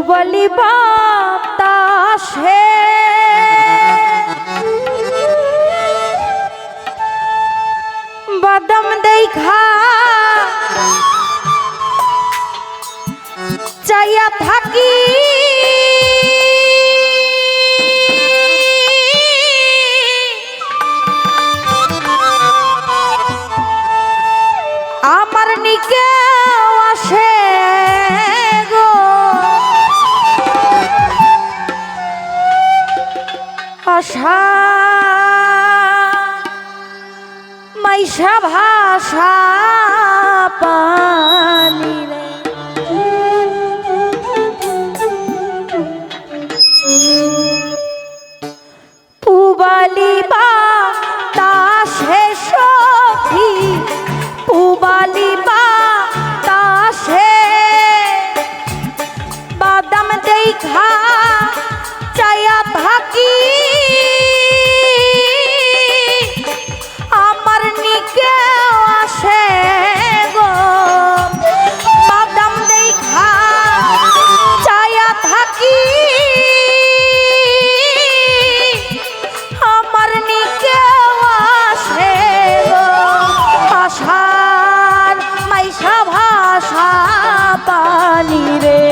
পুবলি বাতাসে বাদাম দেখা চাইয়া থাকি আমার নিকে আসে গো আশা মাইশা ভাষা পানি রে পুবালি বাতাসে সখী পুবালি বাতাসে বাদাম দেখা চাইয়া থাকি আমার নিকে আসে গো বাদাম দেখা চাইয়া থাকি আমার নিকে আসে গো আশার মাইশা ভাষা পানি রে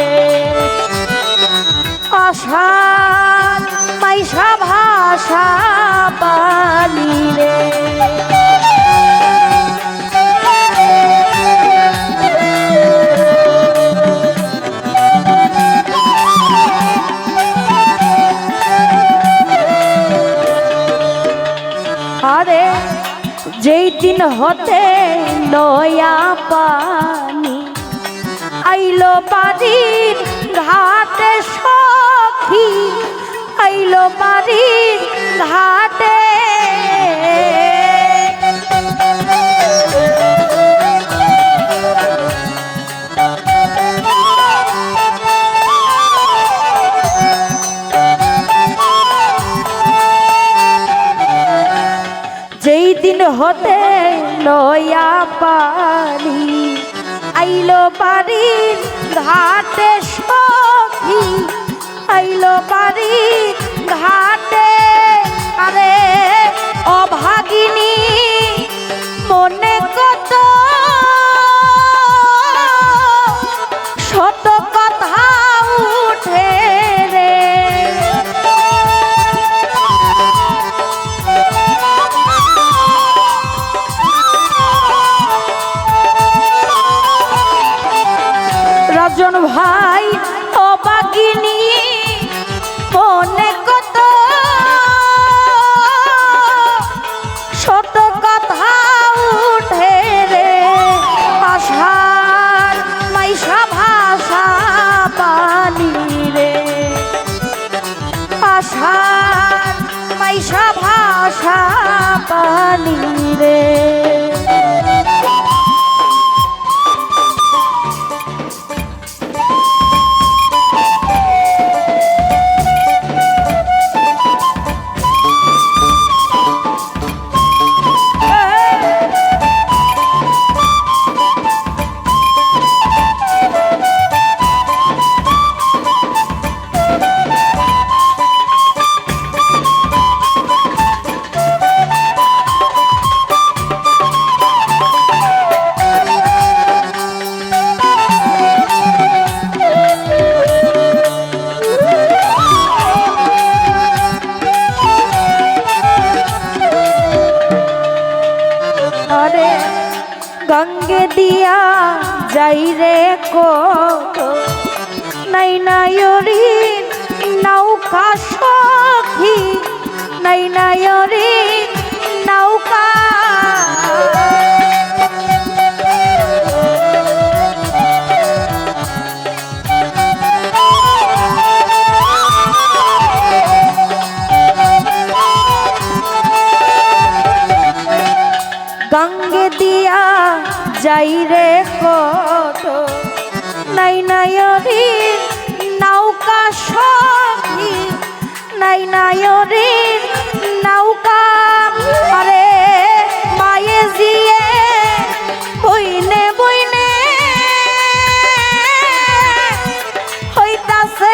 আশার মাইশা ভাষা পানি রে আরে যেই দিন হতে নয়া পানি আইলো বাড়ির ঘাটে সখী আইলো বাড়ির ঘাটে যেই দিন হতে নয়া পানি আইলো বাড়ির ঘাটে সখী আইলো বাড়ির ঘাটে আরে অভাগিনী মনে কত শত কথা উঠে রে রাজন ভাই অবাগিনী মনে কত শত কথা উঠে রে আশার মাইশা ভাষা পানি রে আশার মাইশা ভাষা পানি রে গঙ্গে দিয়া যাই রে কত নাই নায়রি নৌকা সখী নাই নায়রি নৌকা গঙ্গে দিয়া যাই রে কত নাই নায়রি নৌকা সখী নাই নায়রি নৌকা আরে মায়ে জিয়ে বইনে বইনে হইতাছে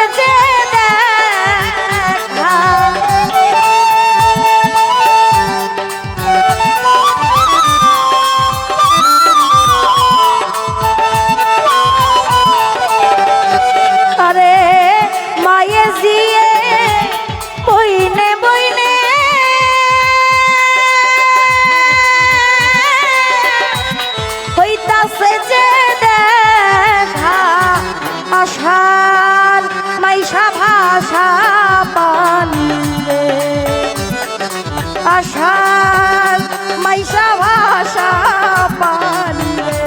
আশার মাইশা ভাষা পানি রে আশার মাইশা ভাষা পানি রে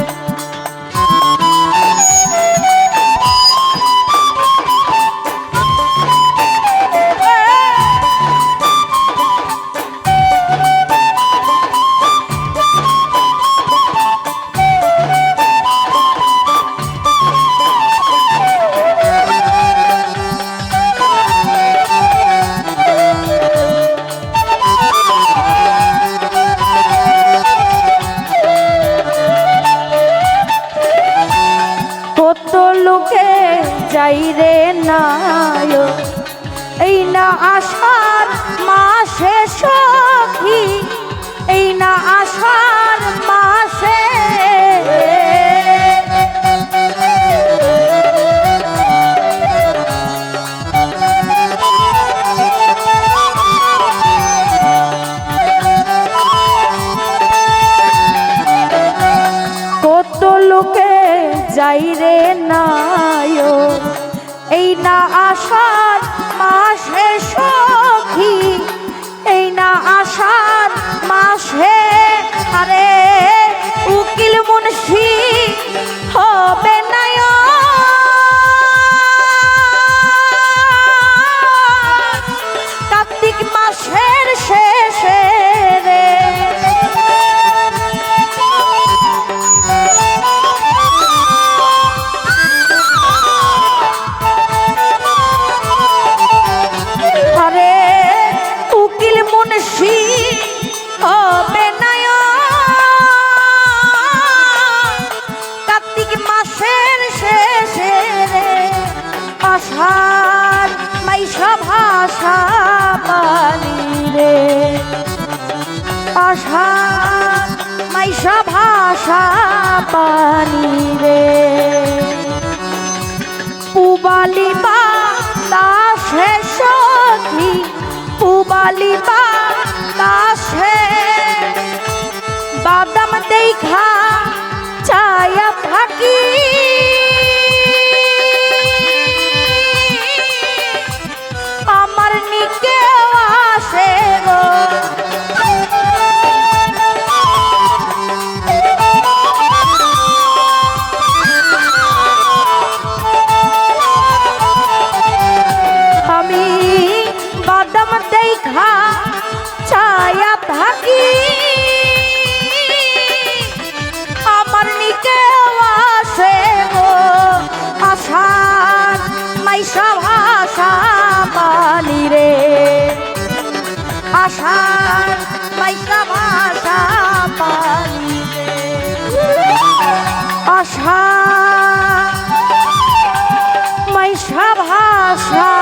লোকে যাই রে নায় এই না আষাঢ় মাসে সখী এই না আষাঢ় মাসে কত লোকে যাই রে নায় এই না আষাঢ় মাসে সখী এই না আষাঢ় মাসে আরে উকিল মুন্সি হবে নায় কার্তিক মাসের শেষে রে হবে নায় কার্তিক মাসের শেষে রে আষাঢ় মাইশা ভাষা পানি রে আষাঢ় মাইশা ভাষা পানি রে পুবালি বা দাসে সখী পুবালি বা দাসে বাদাম দেখা চায়া থাকি আমার নিকে আসে গো আমি বাদাম দেখা ছায়া থাকি আমার নিকে আসে গো আষাঢ় মাইশা ভাষা পানি রে আষাঢ় মাইশা ভাষা পানি রে আষাঢ় মাইশা ভাষা